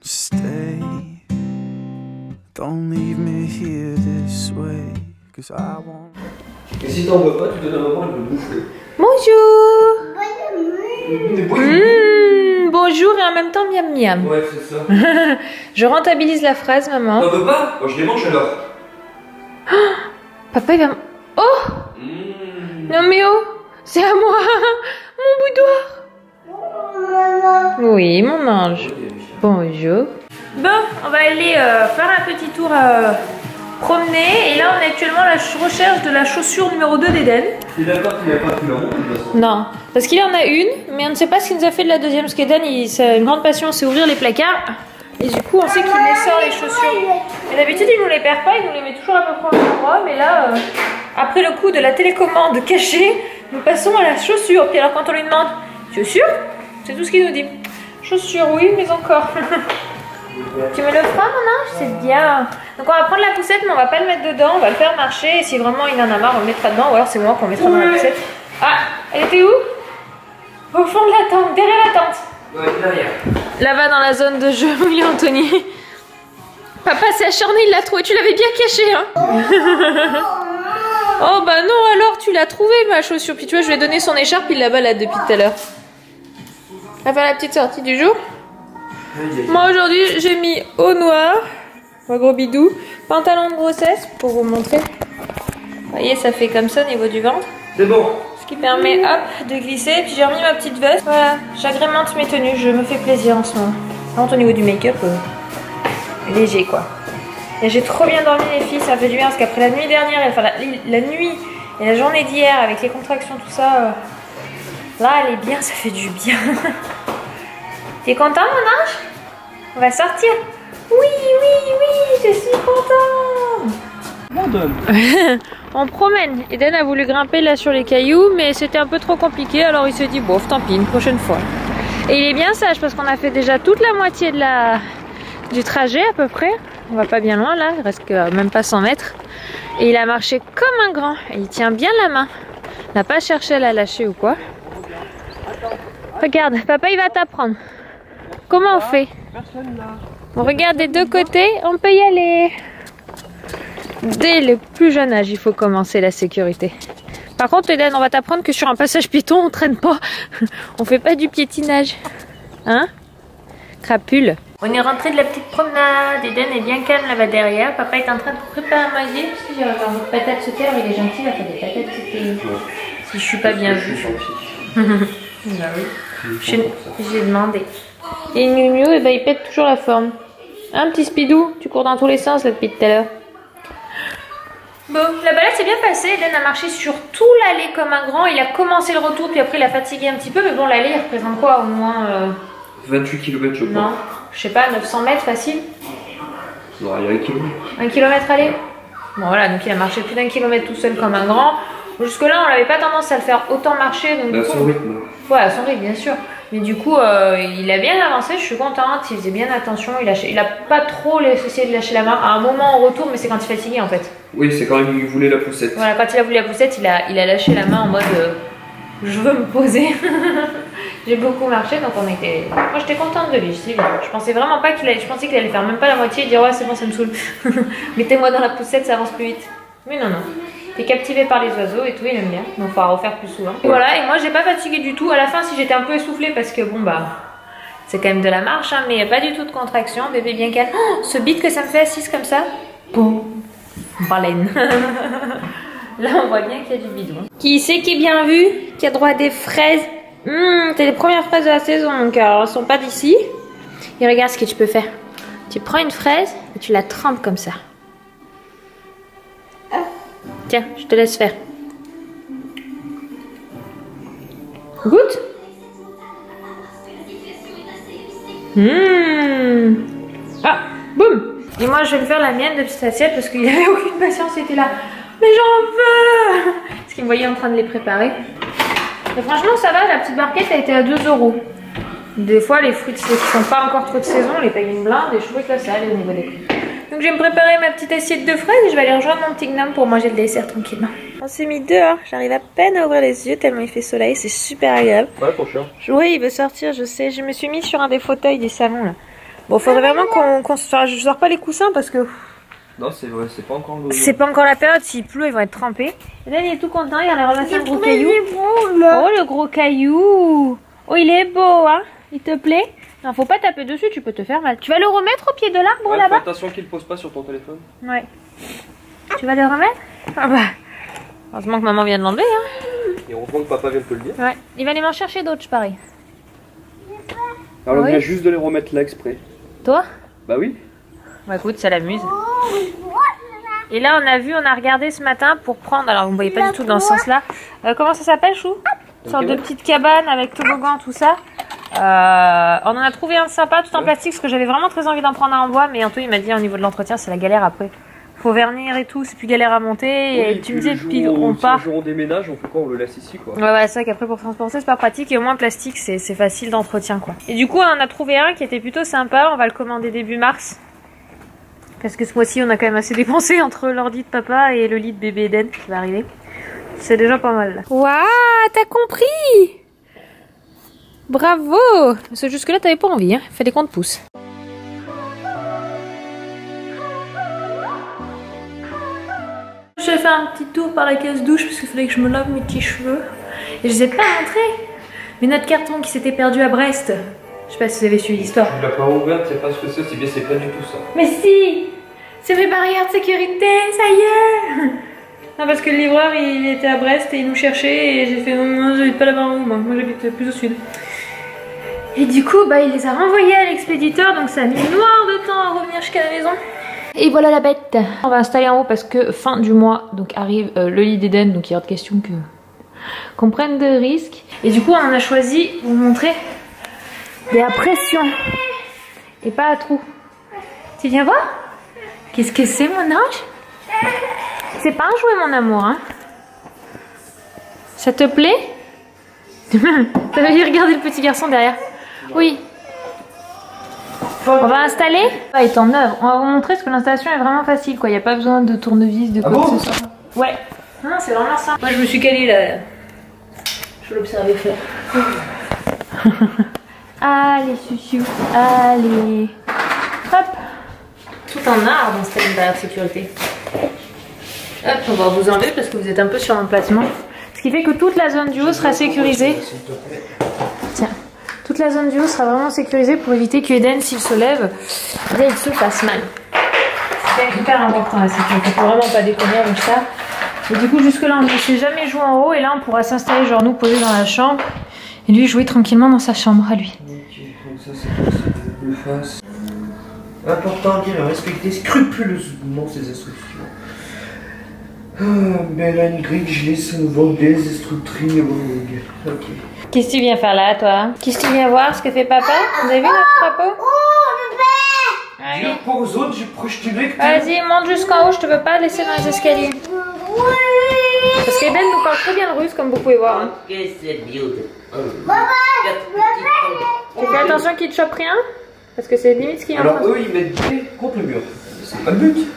Stay. Don't leave me here this way, 'cause I won't. Et si t'en veux pas, tu donnes à maman, elle peut bouffer. Bonjour. Bonjour. Bonjour et en même temps miam miam. Ouais, c'est ça. Je rentabilise la phrase, maman. T'en veux pas? Moi, je les mange alors. Papa, il va... Oh non mais oh, c'est à moi. Mon boudoir. Oui, mon ange. Bonjour. Bon, on va aller faire un petit tour promener. Et là, on est actuellement à la recherche de la chaussure numéro 2 d'Eden. T'es d'accord qu'il n'y a pas tout le monde de toute façon? Non, parce qu'il en a une, mais on ne sait pas ce qu'il nous a fait de la deuxième. Parce qu'Eden, une grande passion, c'est ouvrir les placards. Et du coup, on sait qu'il les sort les chaussures. Et d'habitude, il nous les perd pas, il nous les met toujours à peu près au même endroit. Mais là, après le coup de la télécommande cachée, nous passons à la chaussure. Puis alors, quand on lui demande chaussure, c'est tout ce qu'il nous dit. Chaussure, oui, mais encore. Tu me le feras, mon ange? C'est bien. Donc, on va prendre la poussette, mais on va pas le mettre dedans. On va le faire marcher. Et si vraiment il en a marre, on le mettra dedans. Ou alors, c'est moi qu'on mettra dans la poussette. Ah, elle était où? Au fond de la tente, derrière la tente. Ouais, derrière. Là-bas dans la zone de jeu où il y a Anthony. Papa s'est acharné, il l'a trouvé. Tu l'avais bien caché, hein? Oh bah non, alors tu l'as trouvé ma chaussure. Puis tu vois, je lui ai donné son écharpe, il la balade depuis tout à l'heure. On va faire la petite sortie du jour. Moi aujourd'hui, j'ai mis au noir, un gros bidou, pantalon de grossesse pour vous montrer. Vous voyez, ça fait comme ça au niveau du ventre. C'est bon. Ce qui permet, hop, de glisser. Puis j'ai remis ma petite veste. Voilà, j'agrémente mes tenues. Je me fais plaisir en ce moment. Par contre, au niveau du make-up, léger quoi. Et j'ai trop bien dormi les filles, ça fait du bien. Parce qu'après la nuit dernière, enfin la nuit et la journée d'hier, avec les contractions, tout ça, là, elle est bien, ça fait du bien. T'es content, mon ange? On va sortir? Oui, oui, oui, je suis contente. On promène. Eden a voulu grimper là sur les cailloux, mais c'était un peu trop compliqué, alors il s'est dit bof, tant pis, une prochaine fois. Et il est bien sage parce qu'on a fait déjà toute la moitié de du trajet à peu près. On va pas bien loin là, il reste que même pas 100 mètres. Et il a marché comme un grand. Et il tient bien la main. Il n'a pas cherché à la lâcher ou quoi. Regarde, papa il va t'apprendre. Comment on fait? On regarde des deux côtés, on peut y aller. Dès le plus jeune âge, il faut commencer la sécurité. Par contre, Eden, on va t'apprendre que sur un passage piéton, on traîne pas. On fait pas du piétinage. Hein? Crapule. On est rentré de la petite promenade. Eden est bien calme là-bas derrière. Papa est en train de préparer à manger. Parce que j'ai encore une patate sautée. Alors il est gentil, il a fait des patates sautées. Si je suis pas bien vue. Bah oui. J'ai demandé. Et Miu Miu, eh ben, il pète toujours la forme. Un petit Spidou, tu cours dans tous les sens là depuis tout à l'heure. Bon, la balade s'est bien passée. Eden a marché sur tout l'allée comme un grand. Il a commencé le retour, puis après il a fatigué un petit peu. Mais bon, l'allée, il représente quoi? Au moins 28 km, je crois. Non, je sais pas, 900 mètres facile. Non, il y a 1 km. 1 km aller. Bon, voilà, donc il a marché plus d'1 kilomètre tout seul comme un grand. Jusque-là, on n'avait pas tendance à le faire autant marcher. Donc, à son rythme. Ouais, à son rythme, bien sûr. Mais du coup, il a bien avancé, je suis contente. Il faisait bien attention. Il a pas trop essayé de lâcher la main. À un moment, en retour, mais c'est quand il est fatigué en fait. Oui, c'est quand il voulait la poussette. Voilà, quand il a voulu la poussette, il a lâché la main en mode je veux me poser. J'ai beaucoup marché, donc on était. Moi, j'étais contente de lui. Je pensais vraiment pas qu'il allait. Je pensais qu'il allait faire même pas la moitié et dire ouais, c'est bon, ça me saoule. Mettez-moi dans la poussette, ça avance plus vite. Mais non, non. T'es captivé par les oiseaux et tout, il aime bien. Donc, il faudra refaire plus souvent. Et voilà, et moi, j'ai pas fatigué du tout. À la fin, si j'étais un peu essoufflée parce que bon, bah, c'est quand même de la marche, hein, mais il n'y a pas du tout de contraction. Bébé bien calme. Oh, ce beat que ça me fait assise comme ça. Boum. Baleine. Là, on voit bien qu'il y a du bidon. Qui c'est qui est bien vu? Qui a droit à des fraises? C'est les premières fraises de la saison, donc alors, elles sont pas d'ici. Et regarde ce que tu peux faire. Tu prends une fraise et tu la trempes comme ça. Tiens, je te laisse faire. Goûte. Ah, boum. Et moi, je vais me faire la mienne de petite assiette parce qu'il n'avait aucune patience. Il était là. Mais j'en veux. Parce qu'il me voyait en train de les préparer. Et franchement, ça va. La petite barquette a été à 2 €. Des fois, les fruits qui sont pas encore trop de saison, on les paye une blinde. Et je trouvais que là, ça allait au niveau des prix. Donc je vais me préparer ma petite assiette de fraises et je vais aller rejoindre mon petit gnome pour manger le dessert tranquillement. On s'est mis dehors, j'arrive à peine à ouvrir les yeux tellement il fait soleil, c'est super agréable. Ouais, pour sûr. Oui, il veut sortir, je sais. Je me suis mis sur un des fauteuils du salon là. Bon, faudrait vraiment qu'on se fasse. Je sors pas les coussins parce que Non, c'est vrai, c'est pas encore le. c'est pas encore la période. S'il pleut, ils vont être trempés. Et là, il est tout content. Il a ramassé un gros caillou. Oh, le gros caillou. Oh, il est beau, hein. Il te plaît? Non, faut pas taper dessus, tu peux te faire mal. Tu vas le remettre au pied de l'arbre Ouais, là-bas? fais attention qu'il ne pose pas sur ton téléphone. Ouais. Tu vas le remettre? Ah bah. Heureusement que maman vient de l'enlever, hein. Et heureusement que papa vient de te le dire. Ouais. Il va aller m'en chercher d'autres, je parie. Alors on Oui. vient juste de les remettre là exprès. Toi? Bah oui. Bah écoute, ça l'amuse. Et là, on a regardé ce matin pour prendre. Alors, vous ne voyez pas du tout dans ce sens-là. Comment ça s'appelle, Chou? Une sorte de petite cabane avec toboggan, tout ça. On en a trouvé un sympa, tout en plastique, parce que j'avais vraiment très envie d'en prendre un en bois. Mais Anto, il m'a dit au niveau de l'entretien, c'est la galère après. Faut vernir et tout, c'est plus galère à monter. Et tu me disais, puis on part. Si on déménage, on fait quoi? On le laisse ici quoi. Ouais, c'est vrai qu'après pour transporter, c'est pas pratique. Et au moins, plastique, c'est facile d'entretien, quoi. Et du coup, on en a trouvé un qui était plutôt sympa. On va le commander début mars. Parce que ce mois-ci, on a quand même assez dépensé entre l'ordi de papa et le lit de bébé Eden qui va arriver. C'est déjà pas mal. Waouh, t'as compris! Bravo! Parce que jusque-là, t'avais pas envie, hein? Fais des comptes pouces. J'ai fait un petit tour par la case douche parce qu'il fallait que je me lave mes petits cheveux. Et je les ai pas montrés. Mais notre carton qui s'était perdu à Brest. Je sais pas si vous avez suivi l'histoire. Tu l'as pas ouvert, tu sais pas ce que c'est bien, c'est pas du tout ça. Mais si! C'est mes barrières de sécurité, ça y est! Non, parce que le livreur il était à Brest et il nous cherchait et j'ai fait non, j'habite pas là-bas en haut, moi j'habite plus au sud. Et du coup, bah il les a renvoyés à l'expéditeur donc ça a mis noir de temps à revenir jusqu'à la maison. Et voilà la bête! On va installer en haut parce que fin du mois donc arrive le lit d'Eden donc il y a de question qu'on prenne de risques. Et du coup, on en a choisi, pour vous montrer, des à pression et pas à trous. Tu viens voir? Qu'est-ce que c'est, mon ange? C'est pas un jouet, mon amour, hein? Ça te plaît? T'as vu regarder le petit garçon derrière? Oui. On va installer. Ça est en œuvre. On va vous montrer parce que l'installation est vraiment facile, quoi. Il n'y a pas besoin de tournevis, de quoi que ce soit. Ouais. Non, c'est vraiment ça. Moi, je me suis calée là. Je l'observais faire. Allez, Suciou. Allez. Hop. Tout en art d'installer une barrière de sécurité. Hop, on va vous enlever parce que vous êtes un peu sur l'emplacement. Ce qui fait que toute la zone du haut sera sécurisée. Tiens, toute la zone du haut sera vraiment sécurisée pour éviter que Eden, s'il se lève, bien, il se fasse mal. C'est hyper important la sécurité. Faut vraiment pas déconner avec ça. Et du coup, jusque-là, on ne sait jamais jouer en haut. Et là, on pourra s'installer, genre nous, poser dans la chambre. Et lui, jouer tranquillement dans sa chambre à lui. Ok, donc ça c'est pour que je le fasse. Important de respecter scrupuleusement ses instructions. Mélanie Gridge, souvent des instructrices. Ok. Qu'est-ce que tu viens faire là, toi? Qu'est-ce que tu viens voir ce que fait papa? Vous avez vu notre crapaud? Je pose autre, je projeterai. Vas-y, monte jusqu'en haut, je te veux pas laisser dans les escaliers. Parce qu'Eden nous parle très bien le russe, comme vous pouvez voir. Hein. Tu fais attention qu'il te chope rien? Parce que c'est limite ce qu'il y a en Alors train de... eux ils mettent pied contre le mur. C'est pas le but.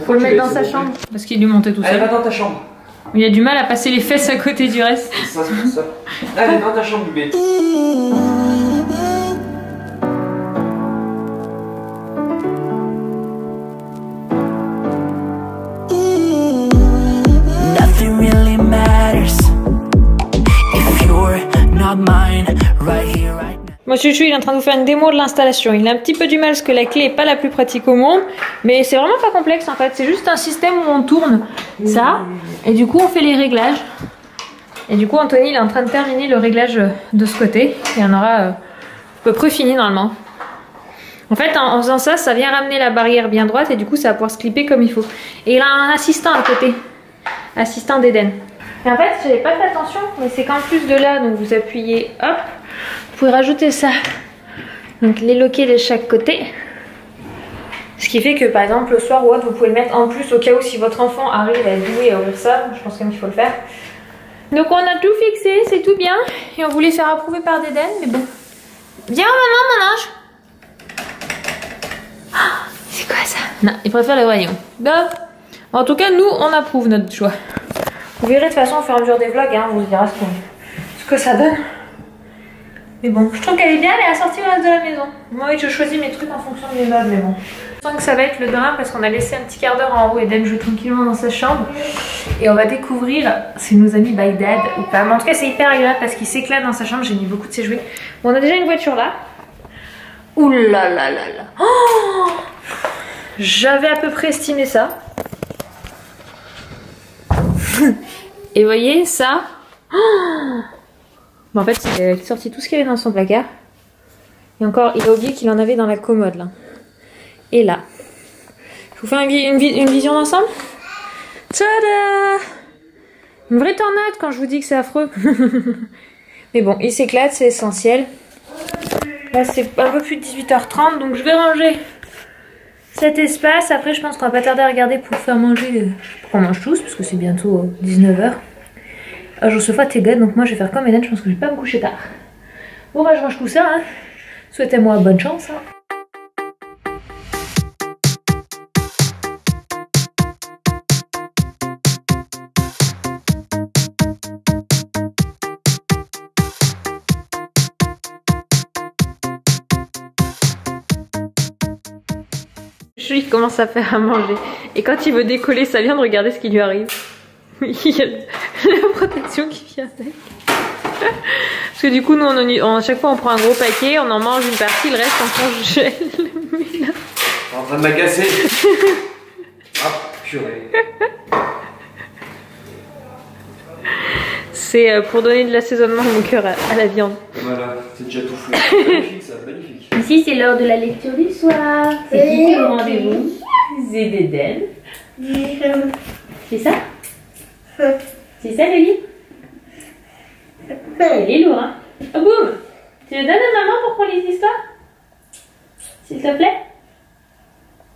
Faut le mettre dans sa chambre. Parce qu'il lui montait tout Allez, seul. va dans ta chambre. Il a du mal à passer les fesses à côté du reste. Ça, c'est pour ça. Allez, dans ta chambre, bébé. Nothing really matters if you're not mine right here, right now. Moi, Chuchu, il est en train de vous faire une démo de l'installation. Il a un petit peu du mal parce que la clé est pas la plus pratique au monde. Mais c'est vraiment pas complexe en fait. C'est juste un système où on tourne ça. Et du coup, on fait les réglages. Et du coup, Anthony, il est en train de terminer le réglage de ce côté. Et on aura à peu près fini normalement. En fait, en faisant ça, ça vient ramener la barrière bien droite. Et du coup, ça va pouvoir se clipper comme il faut. Et il a un assistant à côté. Assistant d'Eden. Et en fait, j'avais pas fait attention. Mais c'est qu'en plus de là, donc vous appuyez, hop. Vous pouvez rajouter ça, donc les loquets de chaque côté. Ce qui fait que par exemple le soir ou autre, vous pouvez le mettre en plus au cas où si votre enfant arrive à être doué à ouvrir ça. Je pense quand même qu'il faut le faire. Donc on a tout fixé, c'est tout bien. Et on voulait faire approuver par d'Eden, mais bon. Viens maman, mon ange. Oh, c'est quoi ça? Non, il préfère le rayon. Bon. En tout cas, nous, on approuve notre choix. Vous verrez de toute façon au fur et à mesure des vlogs, hein, on vous dira ce que ça donne. Mais bon, je trouve qu'elle est bien, elle est assortie au reste de la maison. Moi, oui, je choisis mes trucs en fonction de mes meubles, mais bon. Je sens que ça va être le drame parce qu'on a laissé un petit quart d'heure en haut. Eden joue tranquillement dans sa chambre. Et on va découvrir si nos amis by Dad ou pas. Mais en tout cas, c'est hyper agréable parce qu'il s'éclate dans sa chambre. J'ai mis beaucoup de ses jouets. Bon, on a déjà une voiture là. Ouh là là là là. Oh, j'avais à peu près estimé ça. Et voyez ça. Oh, bon, en fait, il a sorti tout ce qu'il y avait dans son placard. Et encore, il a oublié qu'il en avait dans la commode là. Et là. Je vous fais une vision d'ensemble. Tada! Une vraie tornade quand je vous dis que c'est affreux. Mais bon, il s'éclate, c'est essentiel. Là, c'est un peu plus de 18h30, donc je vais ranger cet espace. Après, je pense qu'on va pas tarder à regarder pour faire manger. On mange tous, parce que c'est bientôt 19h. Josepha t'égale, donc moi je vais faire comme Hélène, je pense que je vais pas me coucher tard. Bon bah je range tout ça, hein. Souhaitez-moi bonne chance. Hein. Il commence à faire à manger. Et quand il veut décoller, ça vient de regarder ce qui lui arrive. Il y a la protection qui vient avec. Parce que du coup, nous, à chaque fois, on prend un gros paquet, on en mange une partie, le reste, on congèle. Mais là... En train de m'agacer. Ah, purée. C'est pour donner de l'assaisonnement à mon cœur à la viande. Voilà, c'est déjà tout fait. Magnifique ça, magnifique. Ici, c'est l'heure de la lecture du soir. C'est qui est au rendez-vous? C'est Eden. C'est ça? C'est ça le livre? Il est lourd, hein? Oh boum! Tu le donnes à maman pour qu'on lise l'histoire? S'il te plaît?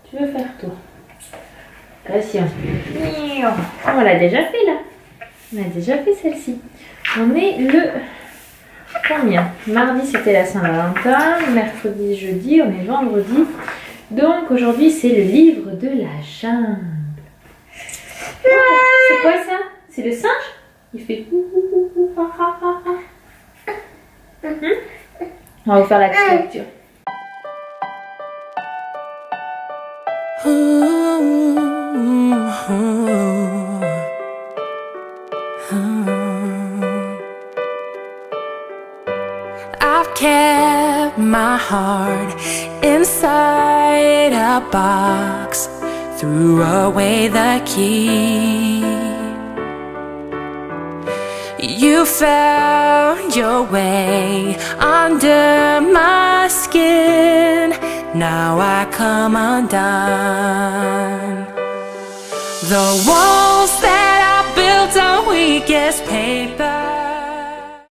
Tu veux faire tour? Patient. On l'a déjà fait là. On a déjà fait celle-ci. On est le... Combien? Mardi c'était la Saint-Valentin, mercredi, jeudi, on est vendredi. Donc aujourd'hui c'est le livre de la jungle. Oh, c'est quoi ça? C'est le singe? Il fait... On va vous faire la petite lecture. I've kept my heart inside a box, threw away the key. You found your way under my skin. Now I come undone. The walls that I built are weak as paper.